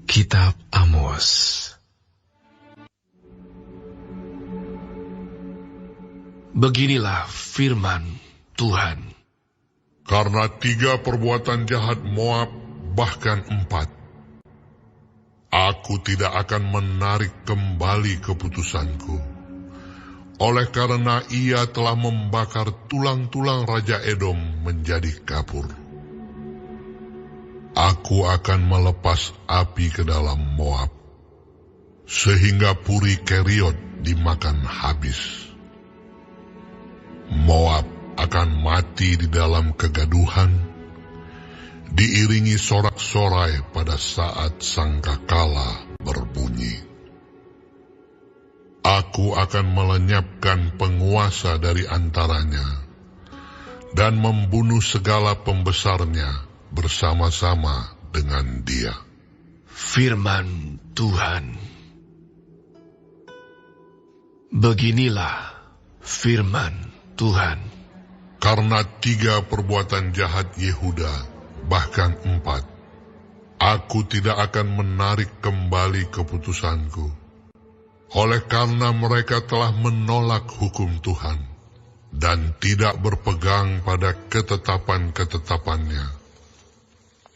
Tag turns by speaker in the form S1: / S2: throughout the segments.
S1: Kitab Amos. Beginilah firman Tuhan.
S2: Karena 3 perbuatan jahat Moab, bahkan 4, aku tidak akan menarik kembali keputusanku. Oleh karena ia telah membakar tulang-tulang Raja Edom menjadi kapur. Aku akan melepas api ke dalam Moab, sehingga Puri Keriot dimakan habis. Moab akan mati di dalam kegaduhan, diiringi sorak-sorai pada saat sangkakala berbunyi. Aku akan melenyapkan penguasa dari antaranya, dan membunuh segala pembesarnya bersama-sama dengan dia.
S1: Firman Tuhan. Beginilah firman Tuhan.
S2: Karena 3 perbuatan jahat Yehuda, bahkan 4, aku tidak akan menarik kembali keputusanku. Oleh karena mereka telah menolak hukum Tuhan, dan tidak berpegang pada ketetapan-ketetapannya,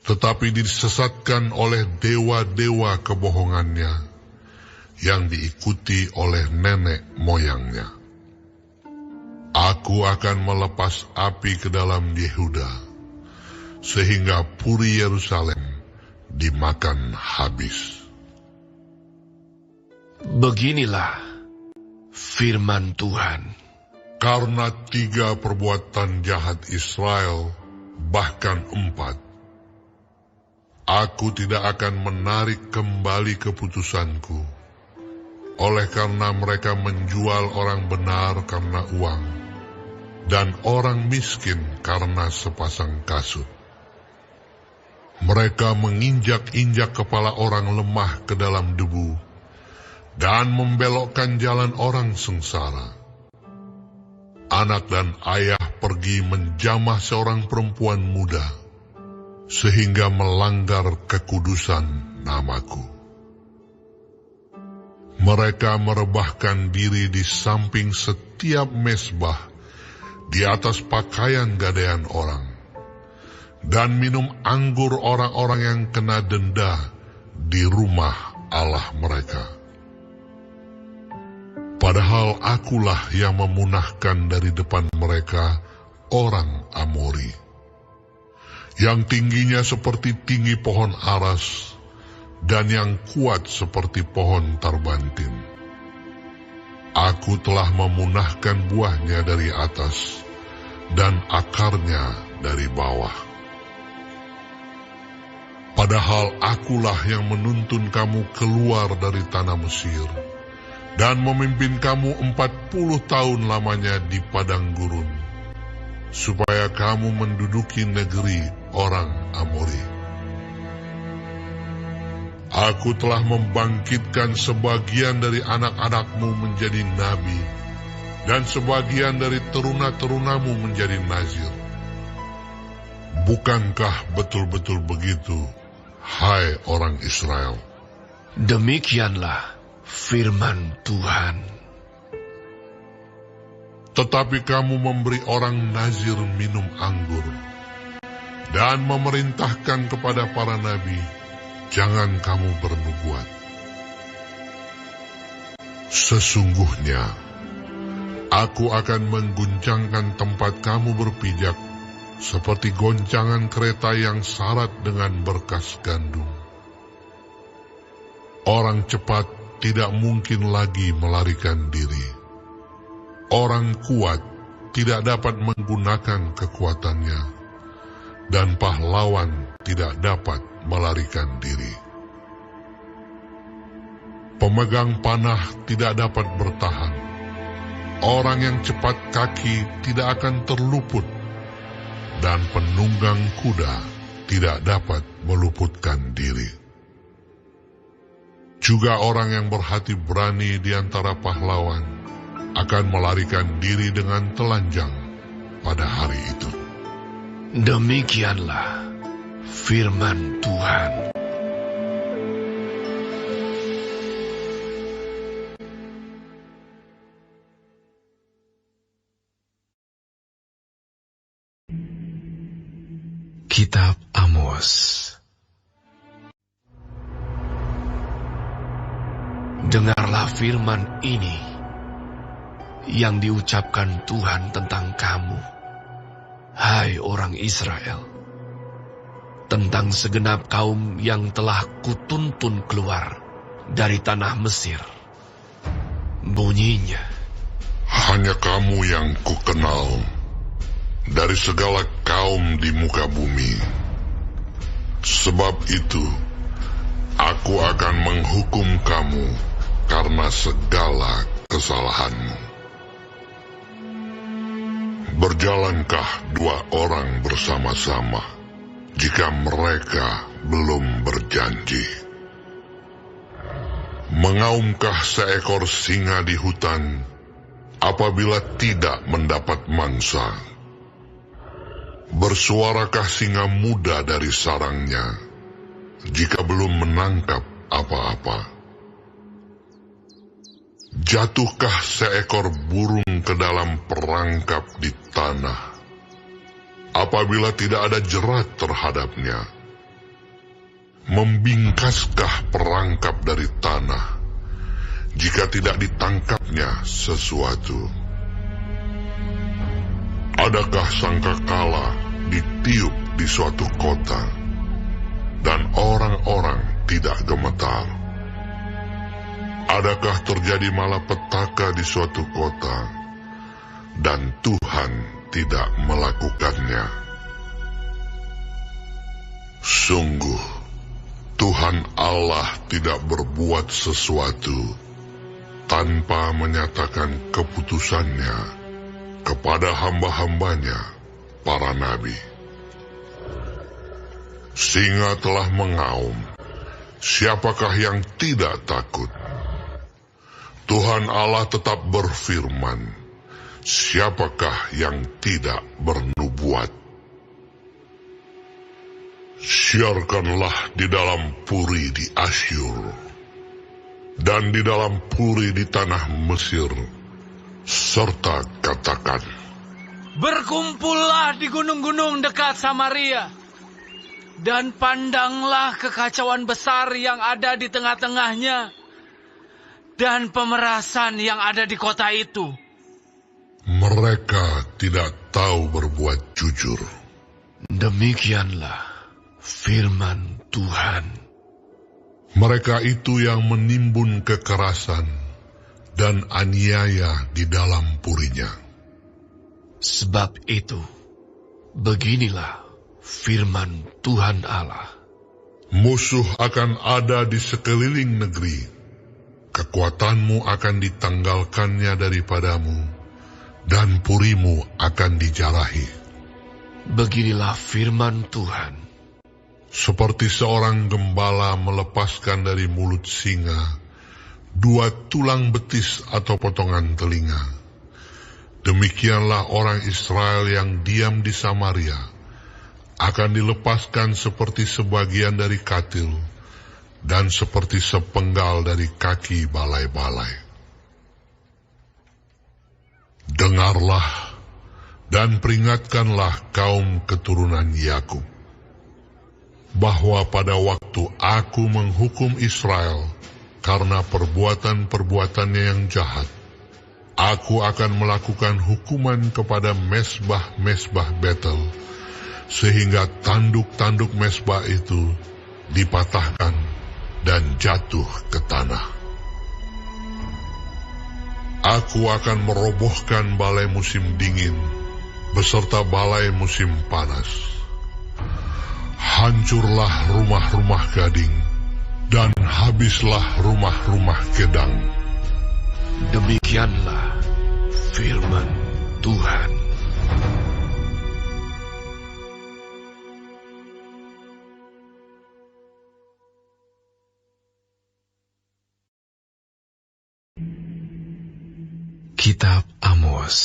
S2: tetapi disesatkan oleh dewa-dewa kebohongannya, yang diikuti oleh nenek moyangnya. Aku akan melepas api ke dalam Yehuda, sehingga Puri Yerusalem dimakan habis.
S1: Beginilah firman Tuhan.
S2: Karena 3 perbuatan jahat Israel, bahkan 4, aku tidak akan menarik kembali keputusanku. Oleh karena mereka menjual orang benar karena uang, dan orang miskin karena sepasang kasut. Mereka menginjak-injak kepala orang lemah ke dalam debu, dan membelokkan jalan orang sengsara. Anak dan ayah pergi menjamah seorang perempuan muda, sehingga melanggar kekudusan namaku. Mereka merebahkan diri di samping setiap mezbah, di atas pakaian gadaian orang, dan minum anggur orang-orang yang kena denda di rumah Allah mereka. Padahal akulah yang memunahkan dari depan mereka orang Amori, yang tingginya seperti tinggi pohon aras, dan yang kuat seperti pohon tarbantin. Aku telah memunahkan buahnya dari atas, dan akarnya dari bawah. Padahal akulah yang menuntun kamu keluar dari tanah Mesir, dan memimpin kamu 40 tahun lamanya di padang gurun, supaya kamu menduduki negeri orang Amori. Aku telah membangkitkan sebagian dari anak-anakmu menjadi nabi, dan sebagian dari teruna-terunamu menjadi nazir. Bukankah betul-betul begitu, hai orang Israel?
S1: Demikianlah firman Tuhan.
S2: Tetapi kamu memberi orang nazir minum anggur, dan memerintahkan kepada para nabi, jangan kamu bernubuat. Sesungguhnya, aku akan mengguncangkan tempat kamu berpijak, seperti goncangan kereta yang syarat dengan berkas gandum. Orang cepat tidak mungkin lagi melarikan diri. Orang kuat tidak dapat menggunakan kekuatannya, dan pahlawan tidak dapat melarikan diri. Pemegang panah tidak dapat bertahan. Orang yang cepat kaki tidak akan terluput, dan penunggang kuda tidak dapat meluputkan diri. Juga orang yang berhati berani di antara pahlawan akan melarikan diri dengan telanjang pada hari itu.
S1: Demikianlah firman Tuhan. Kitab Amos. Dengarlah firman ini yang diucapkan Tuhan tentang kamu, hai orang Israel, tentang segenap kaum yang telah kutuntun keluar dari tanah Mesir. Bunyinya,
S2: hanya kamu yang kukenal dari segala kaum di muka bumi. Sebab itu, aku akan menghukum kamu karena segala kesalahanmu. Berjalankah dua orang bersama-sama jika mereka belum berjanji? Mengaumkah seekor singa di hutan apabila tidak mendapat mangsa? Bersuarakah singa muda dari sarangnya jika belum menangkap apa-apa? Jatuhkah seekor burung ke dalam perangkap di tanah apabila tidak ada jerat terhadapnya? Membingkaskah perangkap dari tanah jika tidak ditangkapnya sesuatu? Adakah sangkakala ditiup di suatu kota dan orang-orang tidak gemetar? Adakah terjadi malapetaka di suatu kota dan Tuhan tidak melakukannya? Sungguh, Tuhan Allah tidak berbuat sesuatu tanpa menyatakan keputusannya kepada hamba-hambanya, para nabi. Singa telah mengaum, siapakah yang tidak takut? Tuhan Allah tetap berfirman, siapakah yang tidak bernubuat? Siarkanlah di dalam puri di Asyur, dan di dalam puri di tanah Mesir, serta katakan,
S3: berkumpullah di gunung-gunung dekat Samaria, dan pandanglah kekacauan besar yang ada di tengah-tengahnya, dan pemerasan yang ada di kota itu.
S2: Mereka tidak tahu berbuat jujur.
S1: Demikianlah firman Tuhan.
S2: Mereka itu yang menimbun kekerasan dan aniaya di dalam purinya.
S1: Sebab itu, beginilah firman Tuhan Allah.
S2: Musuh akan ada di sekeliling negeri, kekuatanmu akan ditanggalkannya daripadamu, dan purimu akan dijarahi.
S1: Beginilah firman Tuhan.
S2: Seperti seorang gembala melepaskan dari mulut singa 2 tulang betis atau potongan telinga, demikianlah orang Israel yang diam di Samaria akan dilepaskan seperti sebagian dari katil dan seperti sepenggal dari kaki balai-balai. Dengarlah dan peringatkanlah kaum keturunan Yakub, bahwa pada waktu aku menghukum Israel karena perbuatan-perbuatannya yang jahat, aku akan melakukan hukuman kepada mesbah-mesbah Betel, sehingga tanduk-tanduk mesbah itu dipatahkan dan jatuh ke tanah. Aku akan merobohkan balai musim dingin beserta balai musim panas. Hancurlah rumah-rumah gading, dan habislah rumah-rumah kedang.
S1: Demikianlah firman Tuhan. Kitab Amos.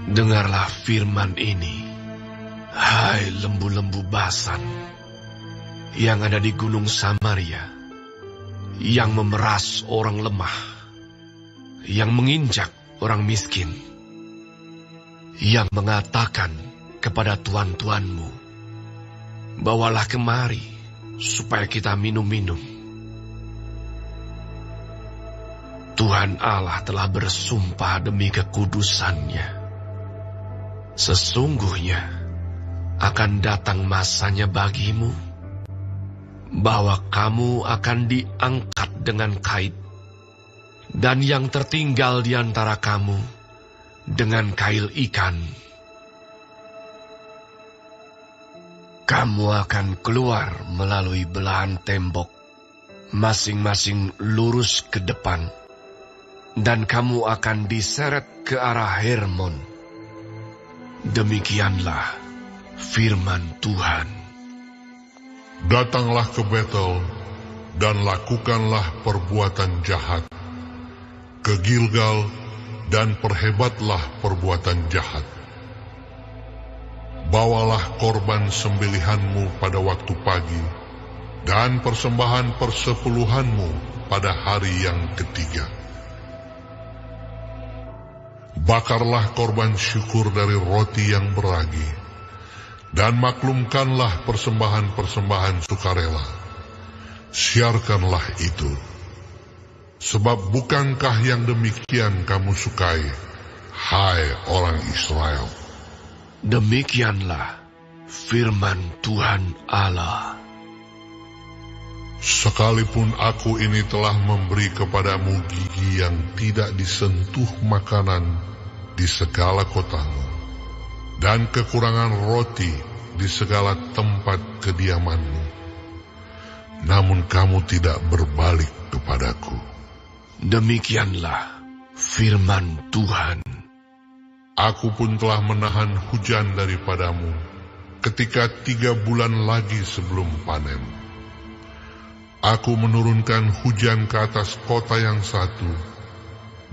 S1: Dengarlah firman ini, hai lembu-lembu Basan, yang ada di gunung Samaria, yang memeras orang lemah, yang menginjak orang miskin, yang mengatakan kepada tuan-tuanmu, bawalah kemari supaya kita minum-minum. Tuhan Allah telah bersumpah demi kekudusannya. Sesungguhnya akan datang masanya bagimu, bahwa kamu akan diangkat dengan kait, dan yang tertinggal di antara kamu dengan kail ikan. Kamu akan keluar melalui belahan tembok, masing-masing lurus ke depan, dan kamu akan diseret ke arah Hermon. Demikianlah firman Tuhan.
S2: Datanglah ke Betel dan lakukanlah perbuatan jahat. Ke Gilgal dan perhebatlah perbuatan jahat. Bawalah korban sembelihanmu pada waktu pagi, dan persembahan persepuluhanmu pada hari yang ketiga. Bakarlah korban syukur dari roti yang beragi, dan maklumkanlah persembahan-persembahan sukarela. Siarkanlah itu. Sebab bukankah yang demikian kamu sukai, hai orang Israel?
S1: Demikianlah firman Tuhan Allah.
S2: Sekalipun aku ini telah memberi kepadamu gigi yang tidak disentuh makanan di segala kotamu, dan kekurangan roti di segala tempat kediamanmu, namun kamu tidak berbalik kepadaku.
S1: Demikianlah firman Tuhan.
S2: Aku pun telah menahan hujan daripadamu ketika 3 bulan lagi sebelum panen. Aku menurunkan hujan ke atas kota yang satu,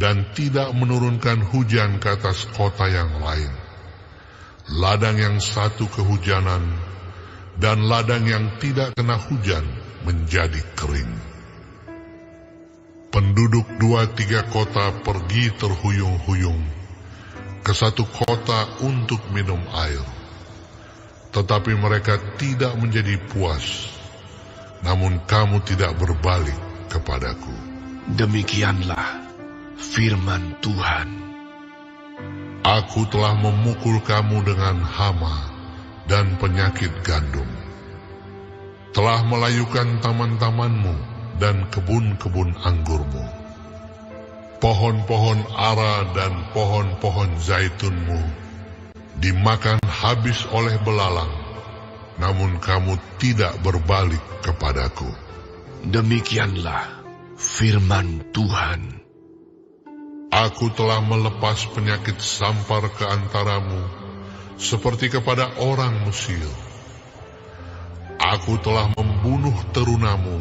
S2: dan tidak menurunkan hujan ke atas kota yang lain. Ladang yang satu kehujanan, dan ladang yang tidak kena hujan menjadi kering. Penduduk 2-3 kota pergi terhuyung-huyung ke satu kota untuk minum air, tetapi mereka tidak menjadi puas, namun kamu tidak berbalik kepadaku.
S1: Demikianlah firman Tuhan.
S2: Aku telah memukul kamu dengan hama dan penyakit gandum, telah melayukan taman-tamanmu dan kebun-kebun anggurmu. Pohon-pohon ara dan pohon-pohon zaitunmu dimakan habis oleh belalang, namun kamu tidak berbalik kepadaku.
S1: Demikianlah firman Tuhan.
S2: Aku telah melepas penyakit sampar ke antaramu, seperti kepada orang Mesir. Aku telah membunuh terunamu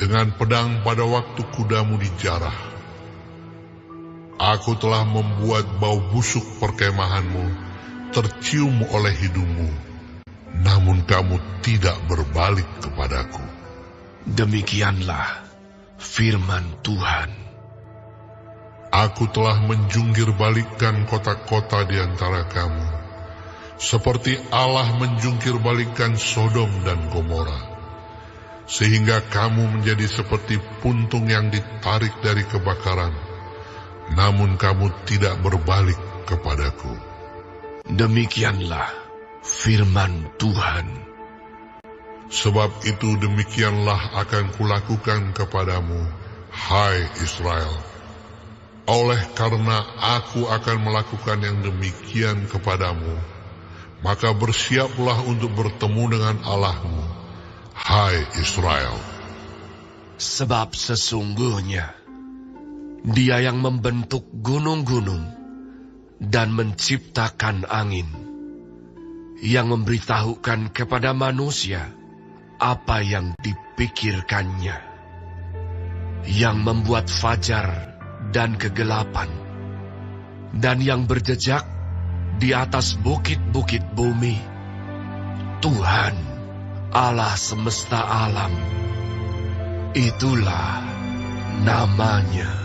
S2: dengan pedang pada waktu kudamu dijarah. Aku telah membuat bau busuk perkemahanmu tercium oleh hidungmu, namun kamu tidak berbalik kepadaku.
S1: Demikianlah firman Tuhan.
S2: Aku telah menjungkir balikkan kota-kota di antara kamu, seperti Allah menjungkir balikkan Sodom dan Gomora, sehingga kamu menjadi seperti puntung yang ditarik dari kebakaran, namun kamu tidak berbalik kepadaku.
S1: Demikianlah firman Tuhan.
S2: Sebab itu demikianlah akan kulakukan kepadamu, hai Israel. Oleh karena aku akan melakukan yang demikian kepadamu, maka bersiaplah untuk bertemu dengan Allahmu, hai Israel.
S1: Sebab sesungguhnya Dia yang membentuk gunung-gunung dan menciptakan angin, yang memberitahukan kepada manusia apa yang dipikirkannya, yang membuat fajar dan kegelapan, dan yang berjejak di atas bukit-bukit bumi. Tuhan Allah semesta alam, itulah namanya.